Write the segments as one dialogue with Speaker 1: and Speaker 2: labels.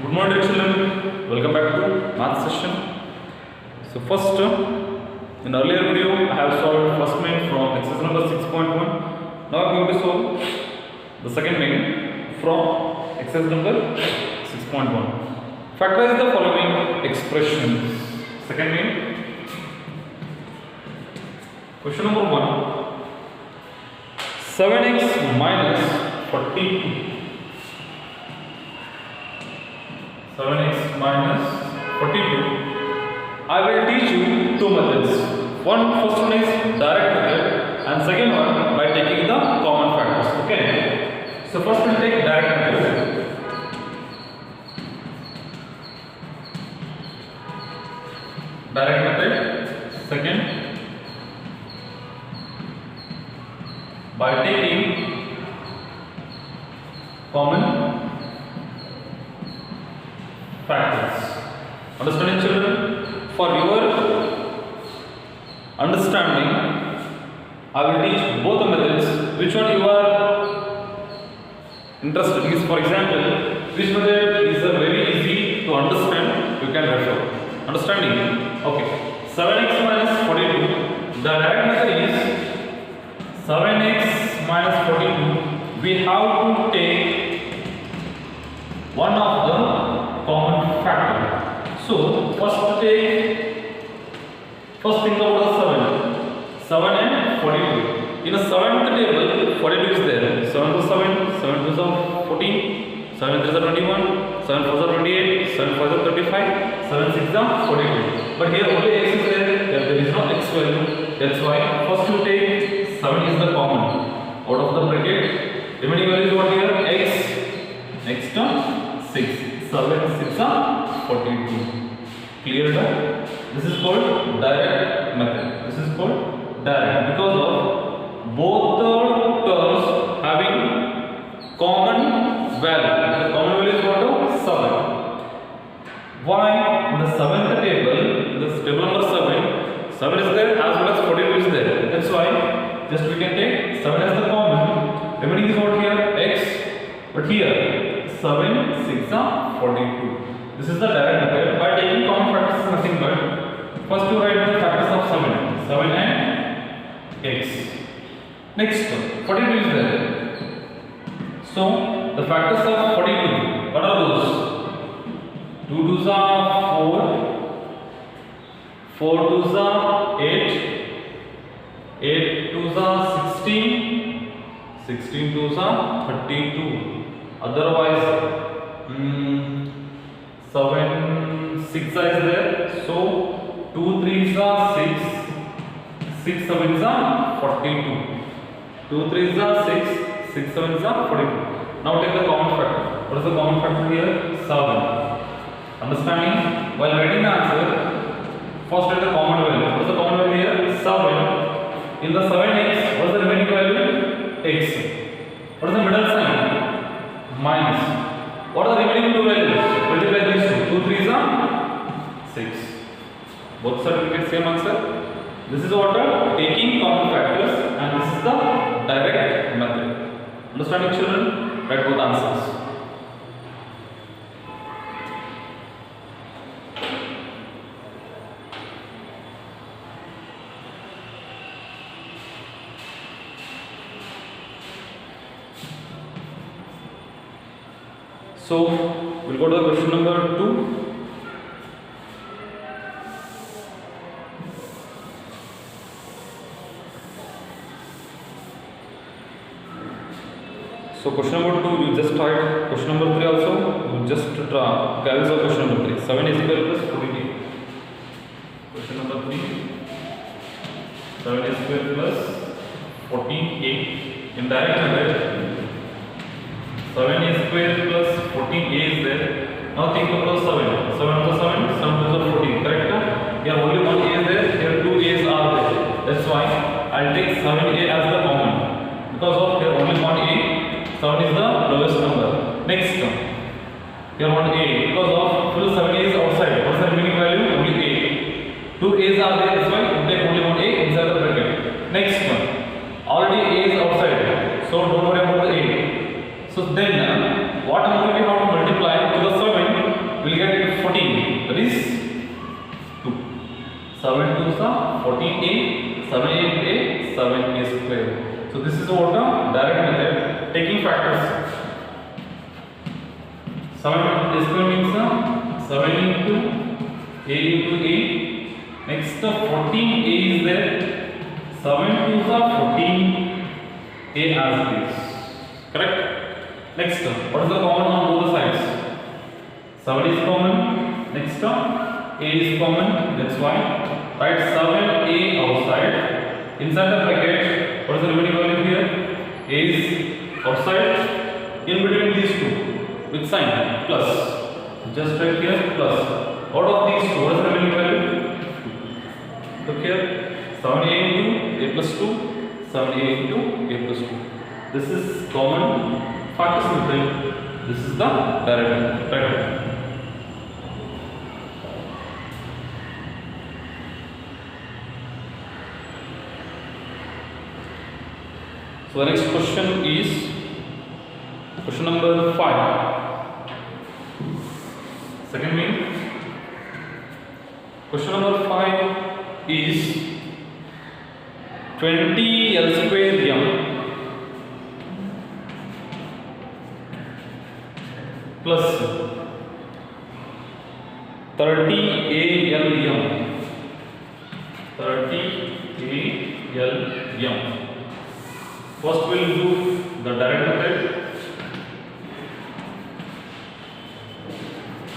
Speaker 1: Good morning children, welcome back to math session. So first, in earlier video I have solved first main from exercise number 6.1. Now I am going to solve the second main from exercise number 6.1. Factorize the following expressions. Second main. Question number 1. 7x minus 42. 7x minus 42. I will teach you two methods. First one is direct method and second one by taking the common factors. Okay. So first we'll take direct method. Direct method. Second, by taking common factors. Understanding children? For your understanding, I will teach both the methods. Which one you are interested in? For example, which method is very easy to understand, you can refer. Understanding? Okay. 7x minus 42. The direct method is 7x minus 42. We have to take one of the common factor. So first think about the 7 and 42. In a 7th table, 42 is there. 7 to 7, 7 to 14, 7 3 is 21, 7 4 is 28, 7 5 is 35, 7 6 is 42. But here only x is there is no x value. That's why first you take 7 is the common out of the bracket. Remaining value is what here? X term 6. 7 6 are 42. Clear that? This is called direct method. This is called direct because of both the terms having common value. The common value is what? 7. Why? In the 7th table, this table number 7, 7 is there as well as 42 is there. That's why just we can take 7 as the common. Remaining is what here? X. But here 7 6 are 42. This is the direct method. By taking common factors is nothing but first to write the factors of 7 and x. Next 42 is there. So the factors of 42, what are those? 2 2s are 4, 4 2s are 8, 8 2s are 16, 16 2s are 32. Otherwise 7 6 is there, so 2 3s are 6, 6 7s are 42. 2 3s are 6, 6 7s are 42. Now take the common factor. What is the common factor here? 7. Understanding? While writing the answer, first take the common value. What is the common value here? 7. In the 7x, what is the remaining value? X. What is the middle sign? Minus. What are the remaining two values? Multiply these two. 2 3s are 6. Both sides we get same answer. This is what taking common factors and this is the direct method. Understanding children? Write both answers. So we'll go to the question number 2. So question number 2 you just tried. Question number 3 also you just try. Carries of question number 3. 7 is equal plus 48. Question number 3. 7 is equal plus 48. In direct method 7 is square plus 14a is there. Now think about 7. 7 to 7, 7 to 14. Correct? Here only one a is there. Here two a's are there. That's why I'll take 7a as the common. Because of here only one a. 7 is the lowest number. Next, here one a. Because of full 7a is outside. What's the remaining value? Only a. Two a's are there. That's why we take only one a inside the bracket. Next one. Already a is outside. So don't worry about the a. So then what number we have to multiply to the 7 get 14. That is 2. 7 2s are 14a, 7a, 7a square. So this is what the direct method taking factors. 7a square means 7 into a into a. Next 14a is there. 7 2s are 14a as it is. Correct? Next, what is the common on both the sides? 7 is common. Next, a is common. That's why write 7a outside. Inside the bracket, what is the remaining value here? A is outside. In between these two, with sign plus. Just write here plus. Out of these two, what is the remaining value? Look here. 7a into a plus 2. 7a into a plus 2. This is common factors method. This is the direct method. So the next question is question number 5. Second mean. Question number 5 is 20 L square m plus 30 ALM. 30 ALM. First we will do the direct method.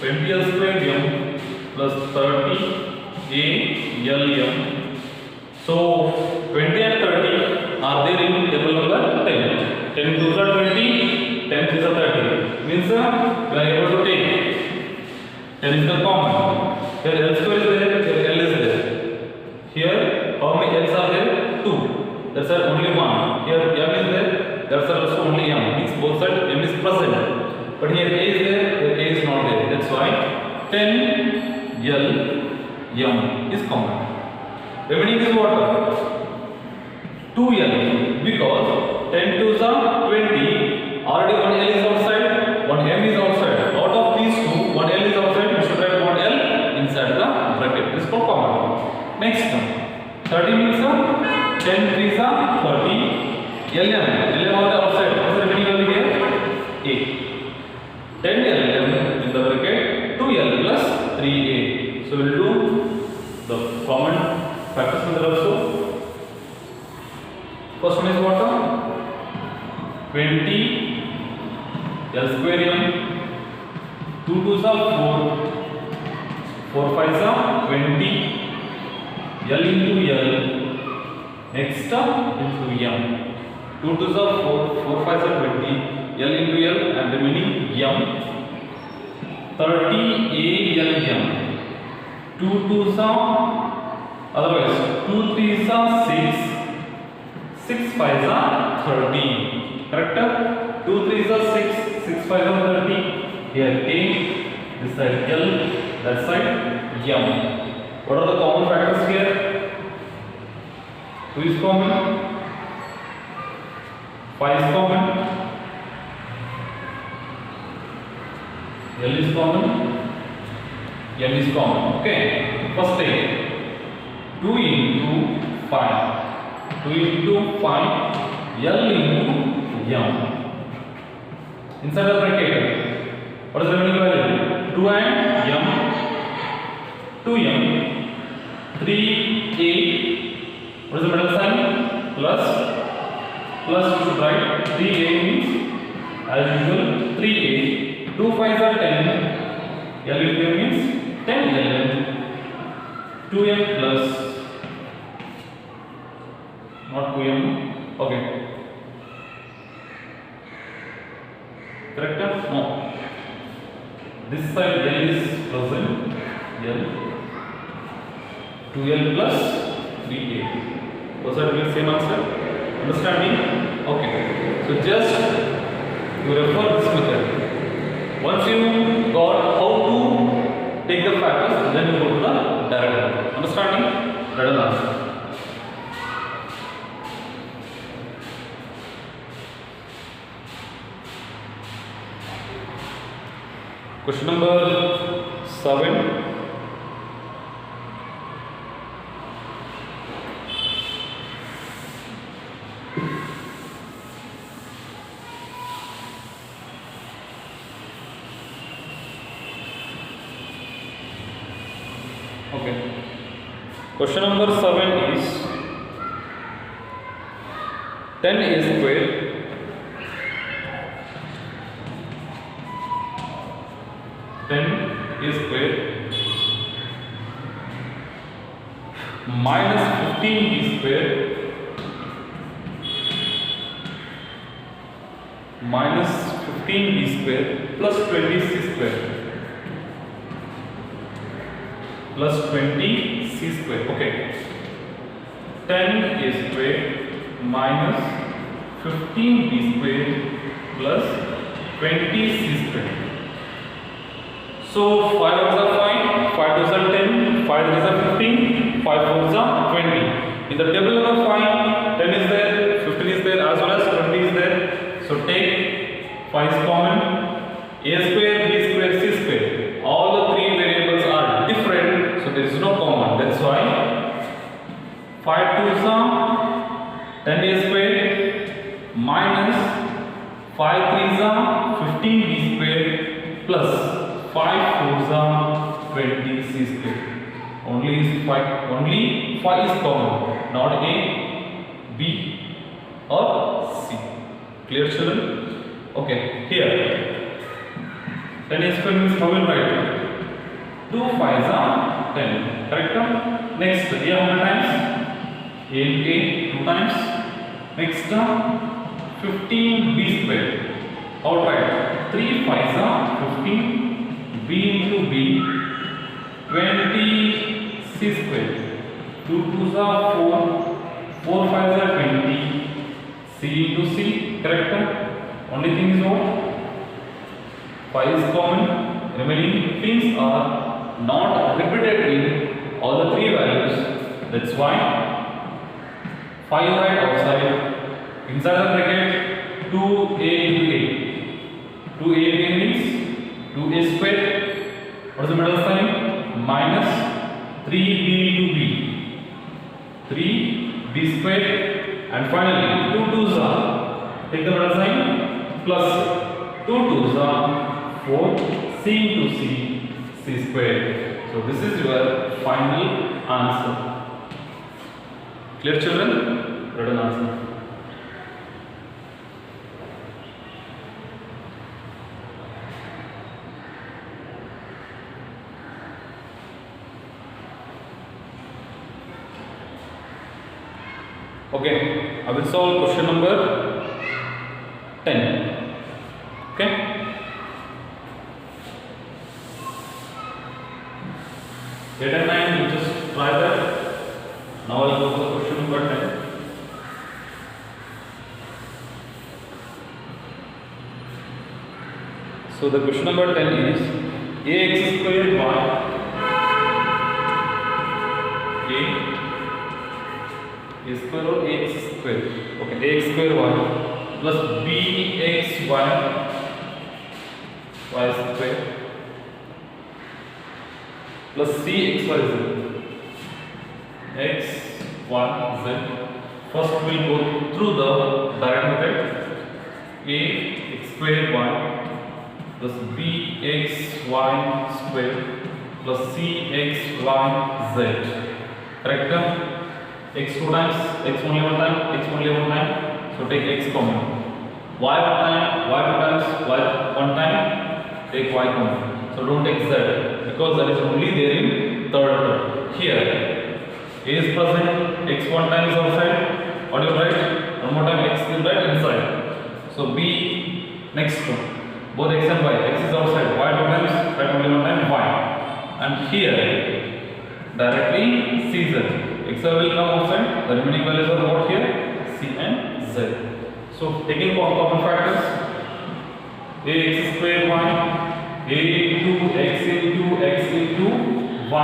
Speaker 1: 20 L square m plus 30 ALM. So 20 and 30 are there in table number 10. 10 2s are 20, 10 3s are 30. Means we are able to take 10 is the common. Here L square is there, here L is there. Here how many L's are there? 2. That's only 1. Here M is there, that's also only M. Means both sides M is present. But here A is there, here A is not there. That's why 10 L M is common. Remaining is what? 2L, because 10 2s are 20. Already one L is outside, one M is outside. Out of these two, one L is outside. We should write one L inside the bracket. This is called common. Next, 30 means 10 3s are 30. LM on the outside. What is the remaining value here? 8. 10 LM in the bracket. 2L plus 3A. So we will do the common factors method also. First one is what? 20 L square m. 2 2s are 4. 4 5s are 20. L into L. Next into M. 2 2s are 4. 4 5s are 20. L into L and remaining M. 30 ALM. 2 2s are otherwise 2 3s are 6. 6 5s are 30. Correct? 2 3s are 6. 6 5s are 30. Here A, this side L, that side M. What are the common factors here? 2 is common. 5 is common. L is common. M is common. Okay. First take 2 into 5. 2 into 5. L into M. Inside the bracket, what is the remaining value? 2 and M. 2M. 3A. What is the middle sign? Plus. Plus we should write 3A means as usual 3A. 2 5s are 10. L into M means 10 LM. 2M plus not 2M. Okay. Correct? No. This side L is present. L. 2L plus 3A. Those are the same answer. Understanding? Okay. So just you refer this method. Once you got how to take the factors, then you go to the direct method. Understanding? Let us answer. Question number 7. Okay. Question number 7 is 10a square minus 15b square minus 15b square plus 20c square plus 20c square. Okay. 10a square minus 15b square plus 20c square. So 5 ones are 5, 5 twos are 10, 5 threes are 15, 5 fours are 20. In the table number 5, 10 is there, 15 is there, as well as 20 is there. So take 5 is common, a square, b square, c square. All the three variables are different, so there is no common. That's why 5 twos are 10a square minus 5 threes are 15b square plus 5 fours are 20c square. Only 5 is common, not a, b or c. Clear, children? Okay, here 10a square means how will write? 2 5s are 10. Correct? Next, a how many times? A into a 2 times. Next, 15b square. How to write? 3 5s are 15. B into B, 20c square. 2 2s are 4, 4 5s are 20. C into C, correct? Only thing is what? 5 is common. Remaining things are not repeated in all the three values. That's why 5 right outside. Inside the bracket, 2a into a. 2a means 2a square. What is the middle sign? Minus 3b into b. 3b square. And finally, 2 2s are, take the middle sign, plus 2 2s are 4, c into c square. So this is your final answer. Clear, children? Written answer. Okay, I will solve question number 10. Okay. 8 and 9, you just try that. Now I will go for question number 10. So the question number 10 is ax square y a square or ax square. Okay, ax square y plus bxy y square plus cxyz x y z. First we will go through the direct method. Ax square y plus bxy square plus cxyz. Correct? X 2 times, x only one time, x only one time. So take x common. Y one time, y 2 times, y one time. Take y common. So don't take z because that is only there in third term. Here a is present, x one time is outside. What do you write? One more time x is right inside. So b next one. Both x and y. X is outside. Y 2 times, right only one time y. And here directly cz. X will come outside, the remaining values are what here? C and Z. So taking common factors, ax square y, a into x into y,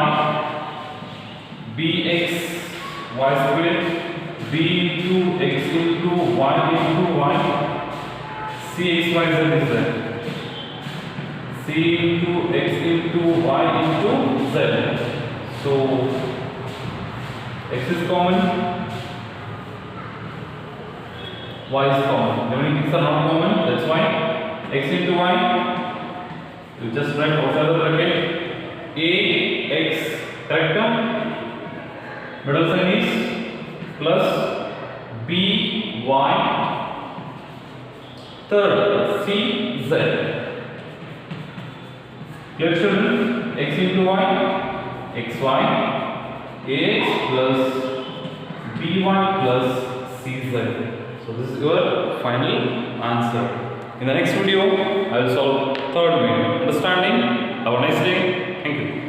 Speaker 1: bx y square, b into x into y, cxyz is there. c into x into y into z. So x is common, y is common. Remaining things are not common, that's why x into y, you just write outside the bracket a x, correct term, middle sign is plus b y, third c z. Clear children? X into y, xy, ax plus by plus cz. So this is your final answer. In the next video, I will solve third main. Understanding? Have a nice day. Thank you.